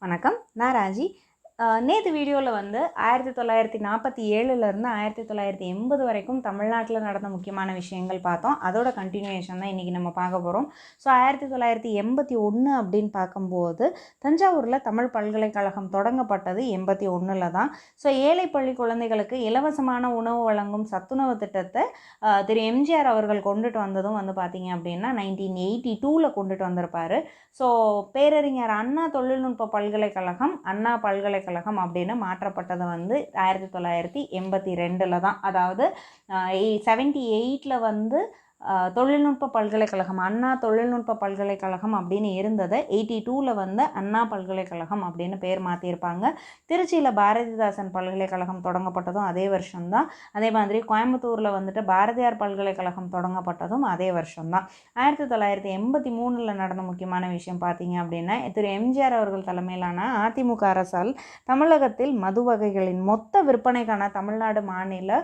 வணக்கம், நான் ராஜி. நேற்று வீடியோவில் வந்து 1947லேருந்து 1980 வரைக்கும் தமிழ்நாட்டில் நடந்த முக்கியமான விஷயங்கள் பார்த்தோம். அதோட கண்டினியூஷன் தான் இன்றைக்கி நம்ம பார்க்க போகிறோம். ஸோ 1981 அப்படின்னு பார்க்கும்போது தஞ்சாவூரில் தமிழ் பல்கலைக்கழகம் தொடங்கப்பட்டது 81ல் தான். ஸோ ஏழை பள்ளி குழந்தைகளுக்கு இலவசமான உணவு வழங்கும் சத்துணவு திட்டத்தை திரு எம்ஜிஆர் அவர்கள் கொண்டுட்டு வந்ததும் வந்து பார்த்திங்க அப்படின்னா 1982ல் கொண்டுட்டு வந்திருப்பார். ஸோ பேரறிஞர் அண்ணா தொழில்நுட்ப பல்கலைக்கழகம் அண்ணா பல்கலைக்கழகம் அப்படின்னு மாற்றப்பட்டது வந்து 1982ல் தான். அதாவது 78ல் வந்து தொழில்நுட்ப பல்கலைக்கழகம் அண்ணா தொழில்நுட்ப பல்கலைக்கழகம் அப்படின்னு இருந்தது. 82ல் வந்து அண்ணா பல்கலைக்கழகம் அப்படின்னு பேர் மாற்றியிருப்பாங்க. திருச்சியில் பாரதிதாசன் பல்கலைக்கழகம் தொடங்கப்பட்டதும் அதே வருஷம்தான். அதே மாதிரி கோயம்புத்தூரில் வந்துட்டு பாரதியார் பல்கலைக்கழகம் தொடங்கப்பட்டதும் அதே வருஷம்தான். 1983ல் நடந்த முக்கியமான விஷயம் பார்த்தீங்க அப்படின்னா, திரு எம்ஜிஆர் அவர்கள் தலைமையிலான அதிமுக அரசால் தமிழகத்தில் மது வகைகளின் மொத்த விற்பனைக்கான தமிழ்நாடு மாநில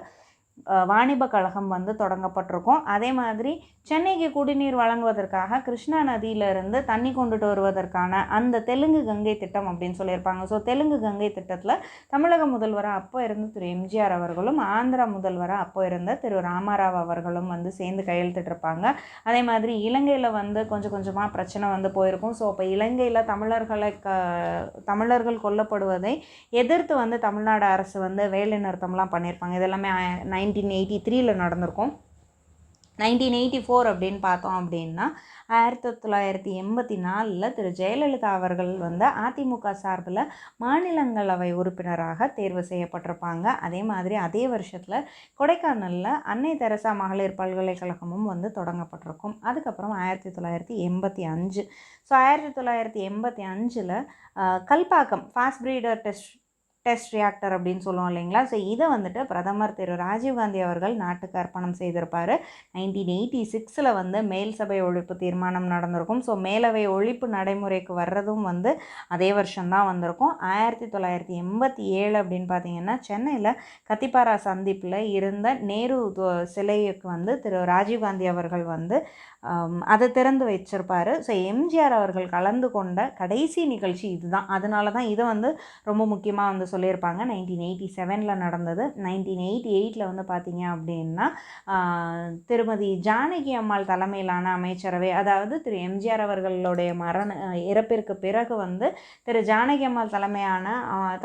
வாணிப கழகம் வந்து தொடங்கப்பட்டிருக்கும். அதே மாதிரி சென்னைக்கு குடிநீர் வழங்குவதற்காக கிருஷ்ணா நதியிலிருந்து தண்ணி கொண்டுட்டு வருவதற்கான அந்த தெலுங்கு கங்கை திட்டம் அப்படின்னு சொல்லியிருப்பாங்க. ஸோ தெலுங்கு கங்கை திட்டத்தில் தமிழக முதல்வராக அப்போ இருந்த திரு எம்ஜிஆர் அவர்களும் ஆந்திரா முதல்வராக அப்போ இருந்த திரு ராமராவ் அவர்களும் வந்து சேர்ந்து கையெழுத்திட்டிருப்பாங்க. அதே மாதிரி இலங்கையில் வந்து கொஞ்சம் கொஞ்சமாக பிரச்சனை வந்து போயிருக்கும். ஸோ அப்போ இலங்கையில் தமிழர்கள் கொல்லப்படுவதை எதிர்த்து வந்து தமிழ்நாடு அரசு வந்து வேலை நிறுத்தம்லாம் பண்ணியிருப்பாங்க. இதெல்லாமே 1983ல் நடந்திருக்கும். 1984 அப்படின்னு பார்த்தோம் அப்படின்னா 1984ல் திரு ஜெயலலிதா அவர்கள் வந்து அதிமுக சார்பில் மாநிலங்களவை உறுப்பினராக தேர்வு செய்யப்பட்டிருப்பாங்க. அதே மாதிரி அதே வருஷத்தில் கொடைக்கானலில் அன்னை தெரசா மகளிர் பல்கலைக்கழகமும் வந்து தொடங்கப்பட்டிருக்கும். அதுக்கப்புறம் 1985 ஸோ 1985ல் Kalpakkam fast breeder test reactor அப்படின்னு சொல்லுவோம் இல்லைங்களா. ஸோ இதை வந்துட்டு பிரதமர் திரு ராஜீவ்காந்தி அவர்கள் நாட்டுக்கு அர்ப்பணம் செய்திருப்பார். 1986ல் வந்து மேல் சபை ஒழிப்பு தீர்மானம் நடந்திருக்கும். ஸோ மேலவை ஒழிப்பு நடைமுறைக்கு வர்றதும் வந்து அதே வருஷம்தான் வந்திருக்கும். 1987 அப்படின்னு பார்த்தீங்கன்னா சென்னையில் கத்திப்பாரா சந்திப்பில் இருந்த நேரு சிலைக்கு வந்து திரு ராஜீவ்காந்தி அவர்கள் வந்து அதை திறந்து வச்சிருப்பார். ஸோ எம்ஜிஆர் அவர்கள் கலந்து கொண்ட கடைசி நிகழ்ச்சி இதுதான். அதனால தான் இதை வந்து ரொம்ப முக்கியமாக வந்து சொல்லியிருப்பாங்க. 1987ல் நடந்தது. 1988ல் வந்து பார்த்திங்க அப்படின்னா திருமதி ஜானகி அம்மாள் தலைமையிலான அமைச்சரவை, அதாவது திரு எம்ஜிஆர் அவர்களுடைய இறப்பிற்கு பிறகு வந்து திரு ஜானகி அம்மாள்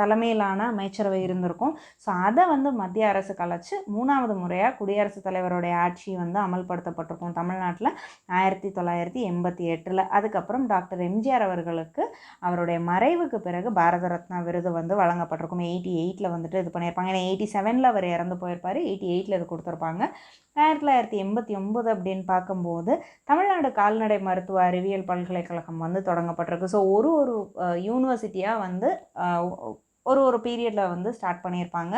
தலைமையிலான அமைச்சரவை இருந்திருக்கும். ஸோ அதை வந்து மத்திய அரசு கலைச்சு 3வது முறையாக குடியரசுத் தலைவருடைய ஆட்சி வந்து அமல்படுத்தப்பட்டிருக்கும் தமிழ்நாட்டில் 1988ல். அதுக்கப்புறம் டாக்டர் எம்ஜிஆர் அவர்களுக்கு அவருடைய மறைவுக்கு பிறகு பாரத ரத்னா விருது வந்து வழங்கப்பட்டிருக்கும். 88ல் வந்துட்டு இது பண்ணியிருப்பாங்க. ஏன்னா 87ல் அவர் இறந்து போயிருப்பார். 88ல் இது கொடுத்துருப்பாங்க. 1989 அப்படின்னு பார்க்கும்போது தமிழ்நாடு கால்நடை மருத்துவ அறிவியல் பல்கலைக்கழகம் வந்து தொடங்கப்பட்டிருக்கு. ஸோ ஒரு யூனிவர்சிட்டியாக வந்து ஒரு பீரியடில் வந்து ஸ்டார்ட் பண்ணியிருப்பாங்க.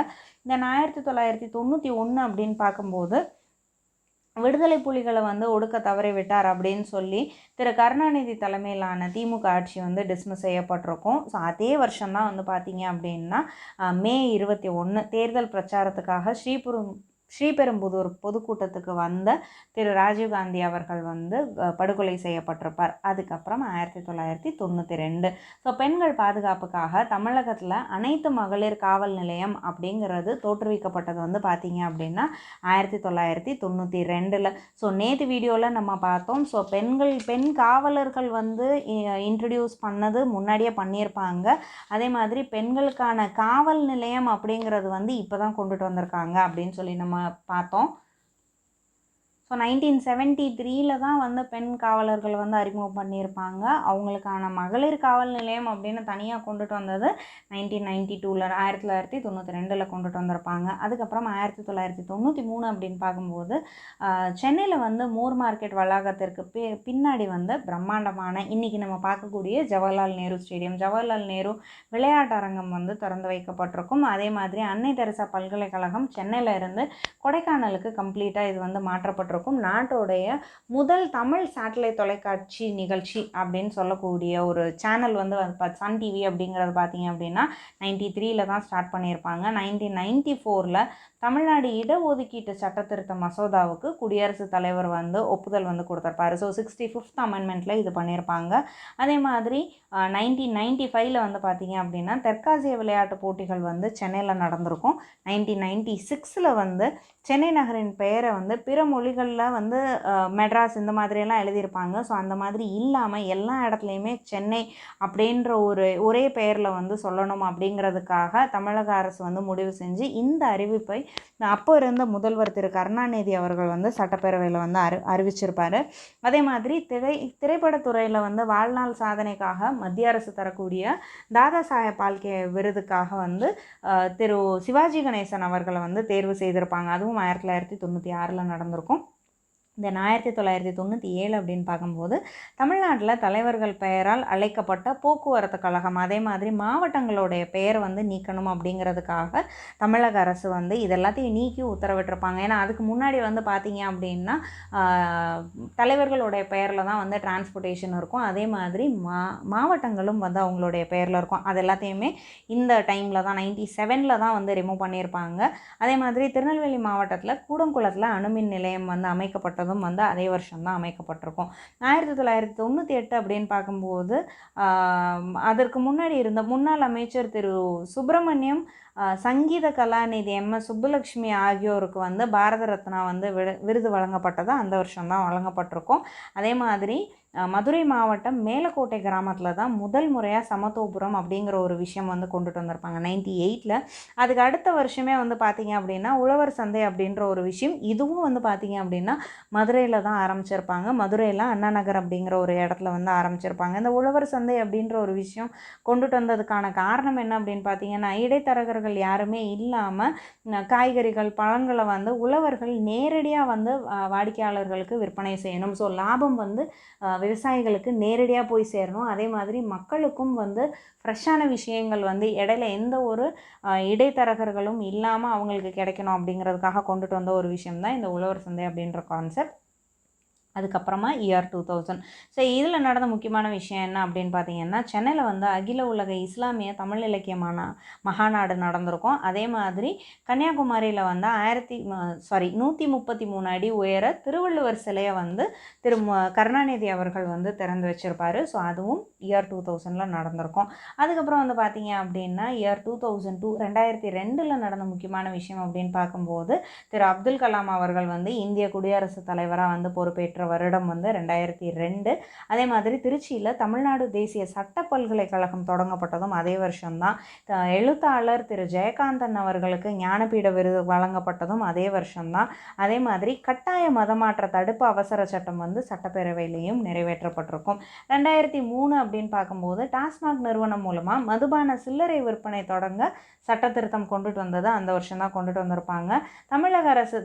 தென் 1991 அப்படின்னு பார்க்கும்போது விடுதலை புலிகளை வந்து ஒடுக்க தவறிவிட்டார் அப்படின்னு சொல்லி திரு கருணாநிதி தலைமையிலான திமுக ஆட்சி வந்து டிஸ்மிஸ் செய்யப்பட்டிருக்கும். ஸோ அதே வருஷம்தான் வந்து பார்த்தீங்க அப்படின்னா மே 21 தேர்தல் பிரச்சாரத்துக்காக ஸ்ரீபெரும்புதூர் பொதுக்கூட்டத்துக்கு வந்த திரு ராஜீவ்காந்தி அவர்கள் வந்து படுகொலை செய்யப்பட்டிருப்பார். அதுக்கப்புறம் 1992 ஸோ பெண்கள் பாதுகாப்புக்காக தமிழகத்தில் அனைத்து மகளிர் காவல் நிலையம் அப்படிங்கிறது தோற்றுவிக்கப்பட்டது வந்து பார்த்திங்க அப்படின்னா 1992ல். ஸோ நேற்று வீடியோவில் நம்ம பார்த்தோம். ஸோ பெண் காவலர்கள் வந்து இன்ட்ரடியூஸ் பண்ணது முன்னாடியே பண்ணியிருப்பாங்க. அதே மாதிரி பெண்களுக்கான காவல் நிலையம் அப்படிங்கிறது வந்து இப்போ தான் கொண்டுட்டு வந்திருக்காங்க அப்படின்னு சொல்லி நம்ம பார்த்தோம். ஸோ 1973ல் தான் வந்து பெண் காவலர்கள் வந்து அறிமுகம் பண்ணியிருப்பாங்க. அவங்களுக்கான மகளிர் காவல் நிலையம் அப்படின்னு தனியாக கொண்டுட்டு வந்தது 1992ல் 1992ல் கொண்டுட்டு வந்திருப்பாங்க. அதுக்கப்புறம் 1993 அப்படின்னு பார்க்கும்போது சென்னையில் வந்து மூர் மார்க்கெட் வளாகத்திற்கு பின்னாடி வந்து பிரம்மாண்டமான இன்றைக்கி நம்ம பார்க்கக்கூடிய ஜவஹர்லால் நேரு விளையாட்டு அரங்கம் வந்து திறந்து வைக்கப்பட்டிருக்கும். அதே மாதிரி அன்னை தெரசா பல்கலைக்கழகம் சென்னையில் இருந்து கொடைக்கானலுக்கு கம்ப்ளீட்டாக இது வந்து மாற்றப்பட்டிருக்கும். நாட்டோடைய முதல் தமிழ் சேட்டலைட் தொலைக்காட்சி நிகழ்ச்சி அப்படின்னு சொல்லக்கூடிய ஒரு சேனல் வந்து சன் டிவி அப்படிங்கிறது பார்த்தீங்க அப்படின்னா 93ல் தான் ஸ்டார்ட் பண்ணியிருப்பாங்க. 1994ல் தமிழ்நாடு இடஒதுக்கீட்டு சட்ட திருத்த மசோதாவுக்கு குடியரசுத் தலைவர் வந்து ஒப்புதல் வந்து கொடுத்துருப்பாரு. ஸோ 65th அமெண்ட்மெண்ட்டில் இது பண்ணியிருப்பாங்க. அதே மாதிரி 1995 வந்து பார்த்திங்க அப்படின்னா தெற்காசிய விளையாட்டு போட்டிகள் வந்து சென்னையில் நடந்திருக்கும். 1996 வந்து சென்னை நகரின் பெயரை வந்து பிற மொழிகளில் வந்து மெட்ராஸ் இந்த மாதிரியெல்லாம் எழுதியிருப்பாங்க. ஸோ அந்த மாதிரி இல்லாமல் எல்லா இடத்துலையுமே சென்னை அப்படின்ற ஒரே பெயரில் வந்து சொல்லணும் அப்படிங்கிறதுக்காக தமிழக அரசு வந்து முடிவு செஞ்சு இந்த அறிவிப்பை அப்போ இருந்த முதல்வர் திரு கருணாநிதி அவர்கள் வந்து சட்டப்பேரவையில் வந்து அறிவிச்சிருப்பார். அதே மாதிரி திரைப்படத்துறையில் வந்து வாழ்நாள் சாதனைக்காக மத்திய அரசு தரக்கூடிய தாதா சாஹேப் பால்கே விருதுக்காக வந்து திரு சிவாஜி கணேசன் அவர்களை வந்து தேர்வு செய்திருப்பாங்க. அதுவும் 1996 நடந்திருக்கும். தென் 1997 அப்படின்னு பார்க்கும்போது தமிழ்நாட்டில் தலைவர்கள் பெயரால் அழைக்கப்பட்ட போக்குவரத்து கழகம், அதே மாதிரி மாவட்டங்களுடைய பெயர் வந்து நீக்கணும் அப்படிங்கிறதுக்காக தமிழக அரசு வந்து இது எல்லாத்தையும் நீக்கி உத்தரவிட்டிருப்பாங்க. ஏன்னா அதுக்கு முன்னாடி வந்து பார்த்திங்க அப்படின்னா தலைவர்களுடைய பெயரில் தான் வந்து டிரான்ஸ்போர்ட்டேஷன் இருக்கும். அதே மாதிரி மாவட்டங்களும் வந்து அவங்களுடைய பெயரில் இருக்கும். அது எல்லாத்தையுமே இந்த டைமில் தான் 97 தான் வந்து ரிமூவ் பண்ணியிருப்பாங்க. அதே மாதிரி திருநெல்வேலி மாவட்டத்தில் கூடங்குளத்தில் அணுமின் நிலையம் வந்து அமைக்கப்பட்டது வந்து அதே வருஷம் தான் அமைக்கப்பட்டிருக்கும். 1998 அப்படின்னு பார்க்கும்போது அதற்கு முன்னாடி இருந்த முன்னாள் அமைச்சர் திரு சுப்பிரமணியம், சங்கீத கலாநிதி MS சுப்புலட்சுமி ஆகியோருக்கு வந்து பாரத ரத்னா வந்து விருது வழங்கப்பட்டது அந்த வருஷம் தான் வழங்கப்பட்டிருக்கும். அதே மாதிரி மதுரை மாவட்டம் மேலக்கோட்டை கிராமத்தில் தான் முதல் முறையாக சமத்துவபுரம் அப்படிங்கிற ஒரு விஷயம் வந்து கொண்டுட்டு வந்திருப்பாங்க 98. அதுக்கு அடுத்த வருஷமே வந்து பார்த்திங்க அப்படின்னா உழவர் சந்தை அப்படின்ற ஒரு விஷயம், இதுவும் வந்து பார்த்திங்க அப்படின்னா மதுரையில் தான் ஆரம்பிச்சிருப்பாங்க. மதுரையில் அண்ணா நகர் அப்படிங்கிற ஒரு இடத்துல வந்து ஆரம்பிச்சிருப்பாங்க. இந்த உழவர் சந்தை அப்படின்ற ஒரு விஷயம் கொண்டுட்டு வந்ததுக்கான காரணம் என்ன அப்படின்னு பார்த்திங்கன்னா இடைத்தரகர்கள் யாருமே இல்லாமல் காய்கறிகள் பழங்களை வந்து உழவர்கள் நேரடியாக வந்து வாடிக்கையாளர்களுக்கு விற்பனை செய்யணும். ஸோ லாபம் வந்து விவசாயிகளுக்கு நேரடியாக போய் சேரணும். அதே மாதிரி மக்களுக்கும் வந்து ஃப்ரெஷ்ஷான விஷயங்கள் வந்து இடையில எந்த ஒரு இடைத்தரகர்களும் இல்லாமல் அவங்களுக்கு கிடைக்கணும் அப்படிங்கிறதுக்காக கொண்டுட்டு வந்த ஒரு விஷயம் தான் இந்த உழவர் சந்தை அப்படின்ற கான்செப்ட். அதுக்கப்புறமா இயர் 2000. ஸோ இதில் நடந்த முக்கியமான விஷயம் என்ன அப்படின்னு பார்த்தீங்கன்னா சென்னையில் வந்து அகில உலக இஸ்லாமிய தமிழ் இலக்கிய மகாநாடு நடந்திருக்கும். அதே மாதிரி கன்னியாகுமரியில் வந்து 133 அடி உயர திருவள்ளுவர் சிலையை வந்து திரு கருணாநிதி அவர்கள் வந்து திறந்து வச்சிருப்பார். ஸோ அதுவும் இயர் 2000 நடந்திருக்கும். அதுக்கப்புறம் வந்து பார்த்தீங்க அப்படின்னா இயர் 2002 2002 நடந்த முக்கியமான விஷயம் அப்படின்னு பார்க்கும்போது திரு அப்துல் கலாம் அவர்கள் வந்து இந்திய குடியரசுத் தலைவராக வந்து பொறுப்பேற்ற வருடம் வந்து 2002. அதே மாதிரி திருச்சியில் தமிழ்நாடு தேசிய சட்ட பல்கலைக்கழகம் தொடங்கப்பட்டதும் அதே வருஷம்தான். எழுத்தாளர் திரு ஜெயகாந்தன் அவர்களுக்கு ஞானபீட விருது வழங்கப்பட்டதும் அதே வருஷம்தான். அதே மாதிரி கட்டாய மதமாற்ற தடுப்பு அவசர சட்டம் வந்து சட்டப்பேரவையிலையும் நிறைவேற்றப்பட்டிருக்கும். 2003 அப்படின்னு பார்க்கும்போது டாஸ்மாக் நிறுவனம் மூலமாக மதுபான சில்லறை விற்பனை தொடங்க சட்ட திருத்தம் கொண்டுட்டு வந்தது அந்த வருஷம் தான் கொண்டுட்டு வந்திருப்பாங்க. தமிழக அரசு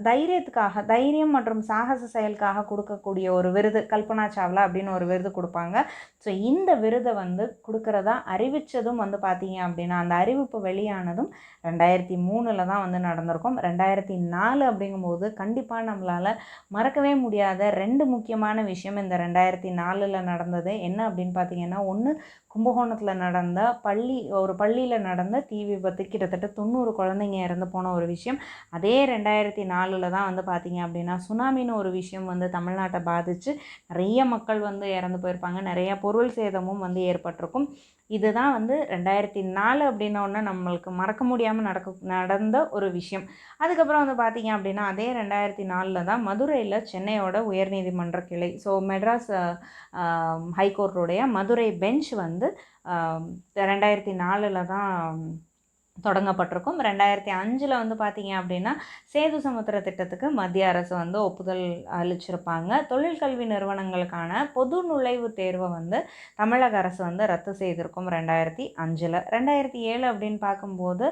தைரியம் மற்றும் சாகச செயலுக்காக கொடுக்கக்கூடிய ஒரு விருது கல்பனா சாவ்லா அப்படின்னு ஒரு விருது கொடுப்பாங்க. ஸோ இந்த விருதை வந்து கொடுக்கறதா அறிவித்ததும் வந்து பார்த்தீங்க அப்படின்னா அந்த அறிவிப்பு வெளியானதும் 2003 தான் வந்து நடந்திருக்கும். 2004 அப்படிங்கும்போது கண்டிப்பாக நம்மளால் மறக்கவே முடியாத 2 முக்கியமான விஷயம் இந்த 2004 நடந்தது. என்ன அப்படின்னு பார்த்தீங்கன்னா ஒன்று கும்பகோணத்தில் நடந்த ஒரு பள்ளியில் நடந்த தீ விபத்து, கிட்டத்தட்ட 90 குழந்தைங்க இறந்து போன ஒரு விஷயம். அதே 2004 தான் வந்து பார்த்திங்க அப்படின்னா சுனாமின்னு ஒரு விஷயம் வந்து தமிழ்நாட்டை பாதித்து நிறைய மக்கள் வந்து இறந்து போயிருப்பாங்க, நிறைய பொருள் சேதமும் வந்து ஏற்பட்டிருக்கும். இதுதான் வந்து 2004 அப்படின்னோடனே நம்மளுக்கு மறக்க முடியாமல் நடந்த ஒரு விஷயம். அதுக்கப்புறம் வந்து பார்த்திங்க அப்படின்னா அதே 2004 தான் மதுரையில் சென்னையோட உயர்நீதிமன்ற கிளை, ஸோ மெட்ராஸ் ஹைகோர்ட்டுடைய மதுரை பெஞ்ச் வந்து 2004 தான் தொடங்கப்பட்டிருக்கும். 2005 வந்து பார்த்திங்க அப்படின்னா சேது சமுத்திர திட்டத்துக்கு மத்திய அரசு வந்து ஒப்புதல் அளிச்சிருப்பாங்க. தொழிற்கல்வி நிறுவனங்களுக்கான பொது நுழைவுத் தேர்வை வந்து தமிழக அரசு வந்து ரத்து செய்திருக்கும் 2005. 2007 அப்படின்னு பார்க்கும்போது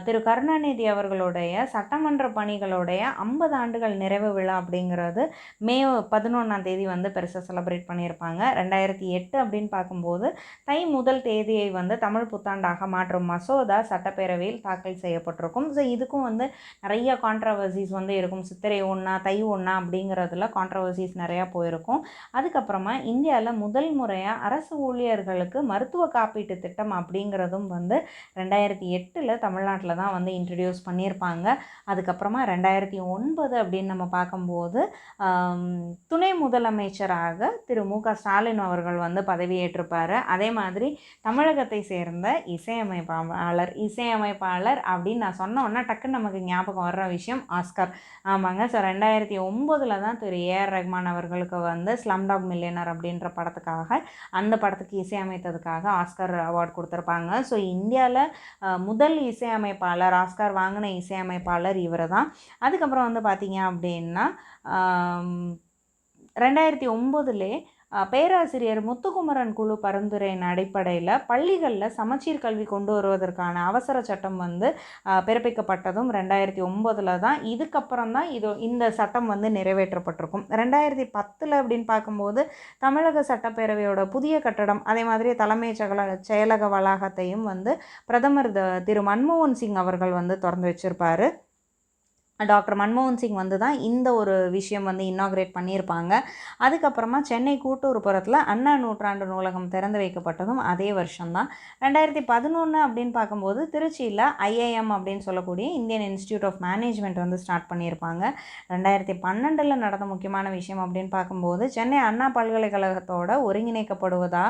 திரு கருணாநிதி அவர்களுடைய சட்டமன்ற பணிகளுடைய 50 ஆண்டுகள் நிறைவு விழா அப்படிங்கிறது மே 11 வந்து பெருசாக செலிப்ரேட் பண்ணியிருப்பாங்க. 2008 அப்படின்னு பார்க்கும்போது தை முதல் தேதியை வந்து தமிழ் புத்தாண்டாக மாற்றும் மசோதா சட்டப்பேரவையில் தாக்கல் செய்யப்பட்டிருக்கும். ஸோ இதுக்கும் வந்து நிறைய கான்ட்ரவர்சிஸ் வந்து இருக்கும். சித்திரை ஒன்றா தை ஒன்றா அப்படிங்கிறதுல கான்ட்ரவர்சிஸ் நிறையா போயிருக்கும். அதுக்கப்புறமா இந்தியாவில் முதல் முறையாக அரசு ஊழியர்களுக்கு மருத்துவ காப்பீட்டு திட்டம் அப்படிங்கிறதும் வந்து 2008 தமிழ்நாட்டில் தான் வந்து இன்ட்ரடியூஸ் பண்ணியிருப்பாங்க. அதுக்கப்புறமா 2009 அப்படின்னு நம்ம பார்க்கும்போது துணை முதலமைச்சராக திரு மு.க. ஸ்டாலின் அவர்கள் வந்து பதவியேற்றிருப்பார். அதே மாதிரி தமிழகத்தை சேர்ந்த இசையமைப்பாளர் அப்படின்னு நான் சொன்ன உடனே டக்குன்னு நமக்கு ஞாபகம் வர்ற விஷயம் ஆஸ்கர். ஆமாங்க. ஸோ 2009 தான் திரு ஏஆர் ரஹ்மான் அவர்களுக்கு வந்து ஸ்லம்டாக் மில்லியனர் அப்படின்ற படத்துக்காக அந்த படத்துக்கு இசையமைத்ததுக்காக ஆஸ்கர் அவார்டு கொடுத்துருப்பாங்க. ஸோ இந்தியாவில் முதல் இசையமைப்பாளர் ஆஸ்கர் வாங்கின இசையமைப்பாளர் இவர் தான். அதுக்கப்புறம் வந்து பார்த்திங்க அப்படின்னா 2009 பேராசிரியர் முத்துக்குமரன் குழு பரிந்துரையின் அடிப்படையில் பள்ளிகளில் சமச்சீர் கல்வி கொண்டு வருவதற்கான அவசர சட்டம் வந்து பிறப்பிக்கப்பட்டதும் 2009 தான். இதுக்கப்புறம் தான் இந்த சட்டம் வந்து நிறைவேற்றப்பட்டிருக்கும். 2010 அப்படின்னு பார்க்கும்போது தமிழக சட்டப்பேரவையோட புதிய கட்டடம் அதே மாதிரி தலைமைச் செயலக வளாகத்தையும் வந்து பிரதமர் திரு மன்மோகன் சிங் அவர்கள் வந்து திறந்து வச்சிருப்பார். டாக்டர் மன்மோகன் சிங் வந்து தான் இந்த ஒரு விஷயம் வந்து இன்னாக்ரேட் பண்ணியிருப்பாங்க. அதுக்கப்புறமா சென்னை கூட்டூர்புரத்தில் அண்ணா நூற்றாண்டு நூலகம் திறந்து வைக்கப்பட்டதும் அதே வருஷம்தான். 2011 அப்படின்னு பார்க்கும்போது திருச்சியில் IIM அப்படின்னு சொல்லக்கூடிய இந்தியன் இன்ஸ்டியூட் ஆஃப் மேனேஜ்மெண்ட் வந்து ஸ்டார்ட் பண்ணியிருப்பாங்க. 2012 நடந்த முக்கியமான விஷயம் அப்படின்னு பார்க்கும்போது சென்னை அண்ணா பல்கலைக்கழகத்தோட ஒருங்கிணைக்கப்படுவதா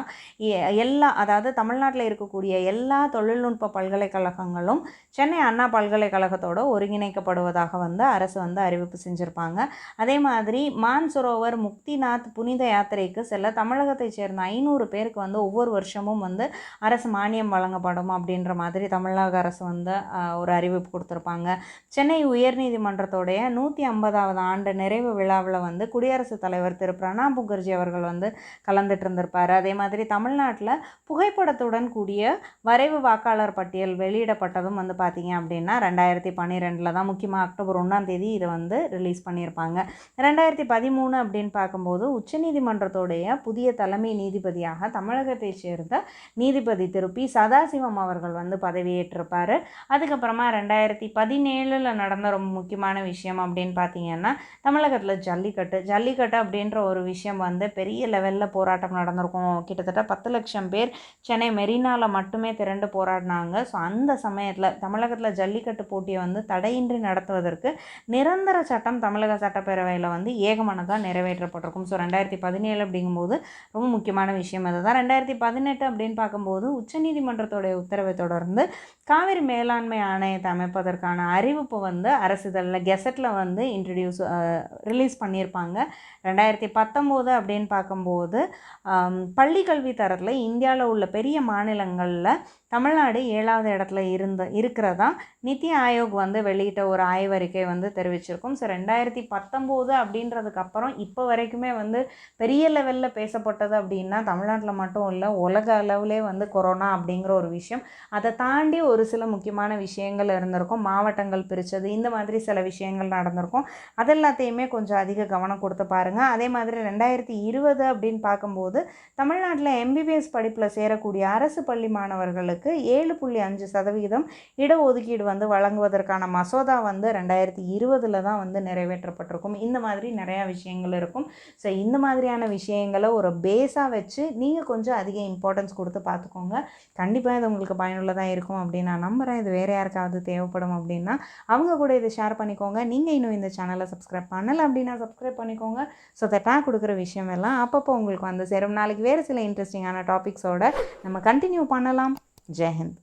அதாவது தமிழ்நாட்டில் இருக்கக்கூடிய எல்லா தொழில்நுட்ப பல்கலைக்கழகங்களும் சென்னை அண்ணா பல்கலைக்கழகத்தோட ஒருங்கிணைக்கப்படுவதாக வந்து அரசு வந்து அறிவிப்பு செஞ்சுருப்பாங்க. அதே மாதிரி மான்சரோவர் முக்திநாத் புனித யாத்திரைக்கு செல்ல தமிழகத்தை சேர்ந்த 500 பேருக்கு வந்து ஒவ்வொரு வருஷமும் வந்து அரசு மானியம் வழங்கப்படும் அப்படின்ற மாதிரி தமிழக அரசு வந்து ஒரு அறிவிப்பு கொடுத்துருப்பாங்க. சென்னை உயர்நீதிமன்றத்தோடைய 150வது ஆண்டு நிறைவு விழாவில் வந்து குடியரசுத் தலைவர் திரு பிரணாப் முகர்ஜி அவர்கள் வந்து கலந்துட்டு இருந்திருப்பார். அதே மாதிரி தமிழ்நாட்டில் புகைப்படத்துடன் கூடிய வரைவு வாக்காளர் பட்டியல் வெளியிடப்பட்டதும் வந்து பார்த்திங்க அப்படின்னா 2012 தான். முக்கியமாக அக்டோபர் 1ஆம் தேதி இதை வந்து ரிலீஸ் பண்ணியிருப்பாங்க. 2013 அப்படின்னு பார்க்கும்போது உச்சநீதிமன்றத்தோடைய புதிய தலைமை நீதிபதியாக தமிழகத்தை சேர்ந்த நீதிபதி திரு பி. சதாசிவம் அவர்கள் வந்து பதவியேற்றிருப்பார். அதுக்கப்புறமா 2017 நடந்த ரொம்ப முக்கியமான விஷயம் அப்படின்னு பார்த்தீங்கன்னா தமிழகத்தில் ஜல்லிக்கட்டு அப்படின்ற ஒரு விஷயம் வந்து பெரிய லெவலில் போராட்டம் நடந்திருக்கும். கிட்டத்தட்ட 10 லட்சம் பேர் சென்னை மெரினாவில் மட்டுமே திரண்டு போராடினாங்க. ஸோ அந்த சமயத்தில் தமிழகத்தில் ஜல்லிக்கட்டு போட்டியை வந்து தடையின்றி நடத்துவதற்கு நிரந்தர சட்டம் தமிழக சட்டப்பேரவையில் வந்து ஏகமனதாக நிறைவேற்றப்பட்டிருக்கும். ஸோ 2017 அப்படிங்கும்போது ரொம்ப முக்கியமான விஷயம் அதுதான். 2018 அப்படின்னு பார்க்கும்போது உச்சநீதிமன்றத்தோடைய உத்தரவை தொடர்ந்து காவிரி மேலாண்மை ஆணையத்தை அமைப்பதற்கான அறிவிப்பு வந்து அரசிதழில் கெசட்டில் வந்து ரிலீஸ் பண்ணியிருப்பாங்க. 2019 அப்படின்னு பார்க்கும்போது பள்ளி கல்வி தரத்தில் இந்தியாவில் உள்ள பெரிய மாநிலங்களில் தமிழ்நாடு 7வது இடத்துல இருக்கிறதா நித்தி ஆயோக் வந்து வெளியிட்ட ஒரு ஆய்வறிக்கை வந்து தெரிவிச்சிருக்கும். ஸோ 2019 அப்படின்றதுக்கப்புறம் இப்போ வரைக்குமே வந்து பெரிய லெவலில் பேசப்பட்டது அப்படின்னா தமிழ்நாட்டில் மட்டும் இல்லை உலக அளவிலே வந்து கொரோனா அப்படிங்கிற ஒரு விஷயம். அதை தாண்டி ஒரு சில முக்கியமான விஷயங்கள் இருந்திருக்கும். மாவட்டங்கள் பிரித்தது இந்த மாதிரி சில விஷயங்கள் நடந்திருக்கும். அதெல்லாத்தையுமே கொஞ்சம் அதிக கவனம் கொடுத்து பாருங்கள். அதே மாதிரி 2020 அப்படின்னு பார்க்கும்போது தமிழ்நாட்டில் MBBS படிப்பில் சேரக்கூடிய அரசு பள்ளி மாணவர்களுக்கு 7.5% இடஒதுக்கீடு வந்து வழங்குவதற்கான மசோதா வந்து 2020 தான் வந்து நிறைவேற்றப்பட்டிருக்கும். இந்த மாதிரி நிறையா விஷயங்கள் இருக்கும். ஸோ இந்த மாதிரியான விஷயங்களை ஒரு பேஸாக வச்சு நீங்கள் கொஞ்சம் அதிக இம்பார்ட்டன்ஸ் கொடுத்து பார்த்துக்கோங்க. கண்டிப்பாக இது உங்களுக்கு பயனுள்ளதாக இருக்கும் அப்படின்னு நான் நம்புகிறேன். இது வேறு யாருக்காவது தேவைப்படும் அப்படின்னா அவங்க கூட இதை ஷேர் பண்ணிக்கோங்க. நீங்கள் இன்னும் இந்த சேனலை சப்ஸ்கிரைப் பண்ணலை அப்படின்னா சப்ஸ்கிரைப் பண்ணிக்கோங்க. ஸோ தட்டாக கொடுக்குற விஷயம் எல்லாம் அப்பப்போ உங்களுக்கு வந்து சேரும். நாளைக்கு வேறு சில இன்ட்ரெஸ்டிங்கான டாபிக்ஸோடு நம்ம கண்டினியூ பண்ணலாம். ஜெய் ஹிந்த்.